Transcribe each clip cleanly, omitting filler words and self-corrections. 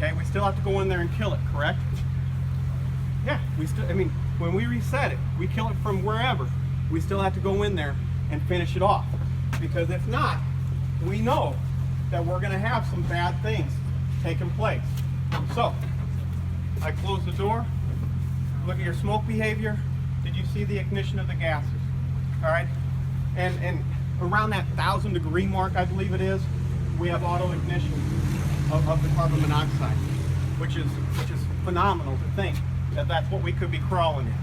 Okay, we still have to go in there and kill it, correct? Yeah, I mean, when we reset it, we kill it from wherever. We still have to go in there and finish it off. Because if not, we know that we're gonna have some bad things taking place. So, I close the door, look at your smoke behavior. Did you see the ignition of the gases? All right, and around that 1,000-degree mark, I believe it is, we have auto ignition of the carbon monoxide, which is phenomenal to think that that's what we could be crawling in.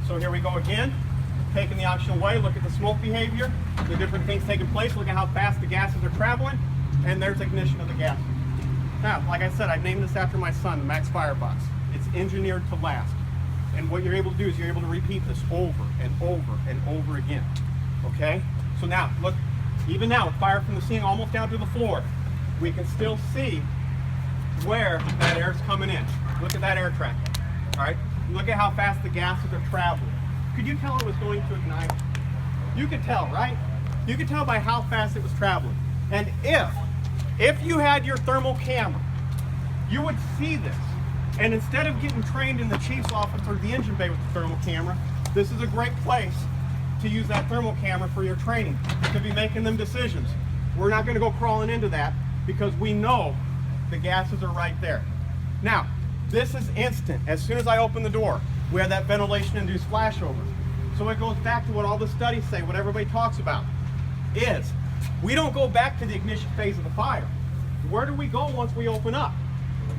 So here we go again, taking the oxygen away. Look at the smoke behavior, the different things taking place. Look at how fast the gases are traveling, and there's ignition of the gases. Now, like I said, I've named this after my son, the Max Firebox. It's engineered to last. And what you're able to do is you're able to repeat this over and over and over again. Okay? So now, look, even now with fire from the ceiling almost down to the floor, we can still see where that air is coming in. Look at that air track. All right? Look at how fast the gases are traveling. Could you tell it was going to ignite? You could tell, right? You could tell by how fast it was traveling. And if you had your thermal camera, you would see this. And instead of getting trained in the chief's office or the engine bay with the thermal camera, this is a great place to use that thermal camera for your training, to be making them decisions. We're not going to go crawling into that because we know the gases are right there. Now, this is instant. As soon as I open the door, we have that ventilation-induced flashover. So it goes back to what all the studies say, what everybody talks about, is we don't go back to the ignition phase of the fire. Where do we go once we open up?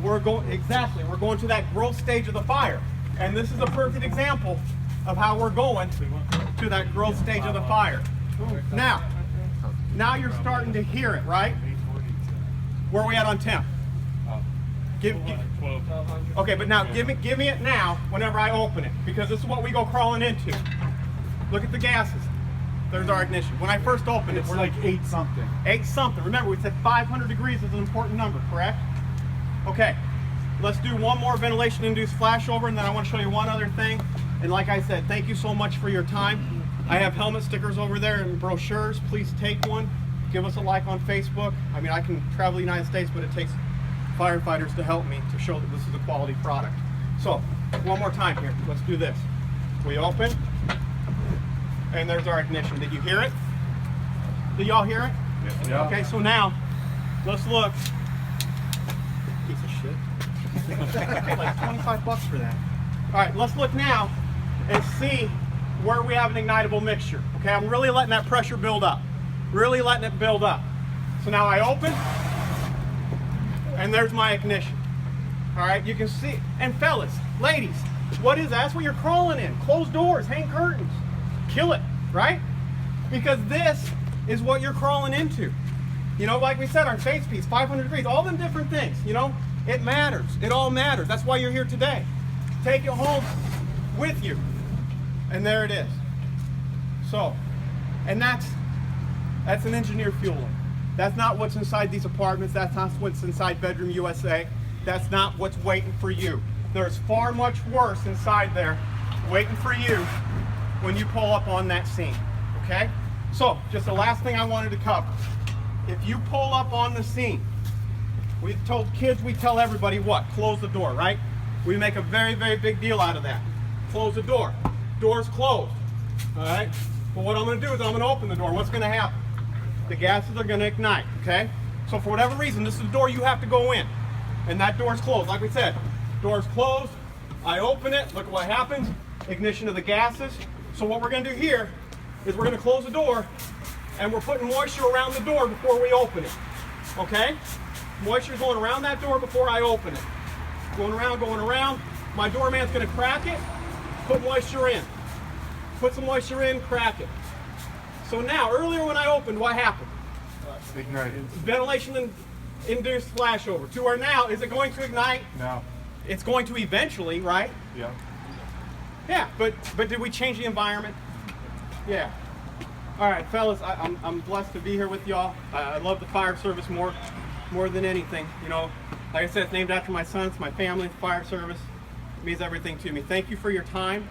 We're going to that growth stage of the fire. And this is a perfect example of how we're going to that growth stage of the fire. Now you're starting to hear it, right? Where are we at on temp? Okay, but now give me it now whenever I open it, because this is what we go crawling into. Look at the gases. There's our ignition. When I first opened it, we're like 8 something. 8 something. Remember, we said 500 degrees is an important number, correct? Okay, let's do one more ventilation-induced flashover, and then I want to show you one other thing. And like I said, thank you so much for your time. I have helmet stickers over there and brochures. Please take one. Give us a like on Facebook. I mean, I can travel the United States, but it takes firefighters to help me to show that this is a quality product. So, one more time here. Let's do this. We open, and there's our ignition. Did you hear it? Did y'all hear it? Yeah. Okay, so now, let's look. Piece of shit. Like 25 bucks for that. All right, let's look now and see where we have an ignitable mixture. Okay, I'm really letting that pressure build up. Really letting it build up. So now I open, and there's my ignition. All right, you can see. And fellas, ladies, what is that? That's what you're crawling in. Closed doors, hang curtains. Kill it, right? Because this is what you're crawling into. You know, like we said, our face piece, 500 degrees, all them different things, you know, it matters. It all matters. That's why you're here today. Take it home with you. And there it is. So, and that's an engineered fueling. That's not what's inside these apartments. That's not what's inside Bedroom USA. That's not what's waiting for you. There's far much worse inside there waiting for you when you pull up on that scene, okay? So, just the last thing I wanted to cover. If you pull up on the scene, we've told kids, we tell everybody what? Close the door, right? We make a very, very big deal out of that. Close the door. Door's closed, all right? But what I'm gonna do is I'm gonna open the door. What's gonna happen? The gases are gonna ignite, okay? So for whatever reason, this is the door you have to go in. And that door's closed. Like we said, door's closed. I open it, look at what happens. Ignition of the gases. So what we're gonna do here is we're gonna close the door, and we're putting moisture around the door before we open it, okay? Moisture going around that door before I open it. Going around. My doorman's gonna crack it, put moisture in. Put some moisture in, crack it. So now, earlier when I opened, what happened? Ignited. Ventilation-induced flashover. To where now, is it going to ignite? No. It's going to eventually, right? Yeah. Yeah, but did we change the environment? Yeah. All right, fellas, I'm blessed to be here with y'all. I love the fire service more than anything. You know, like I said, it's named after my son. It's my family. Fire service means everything to me. Thank you for your time.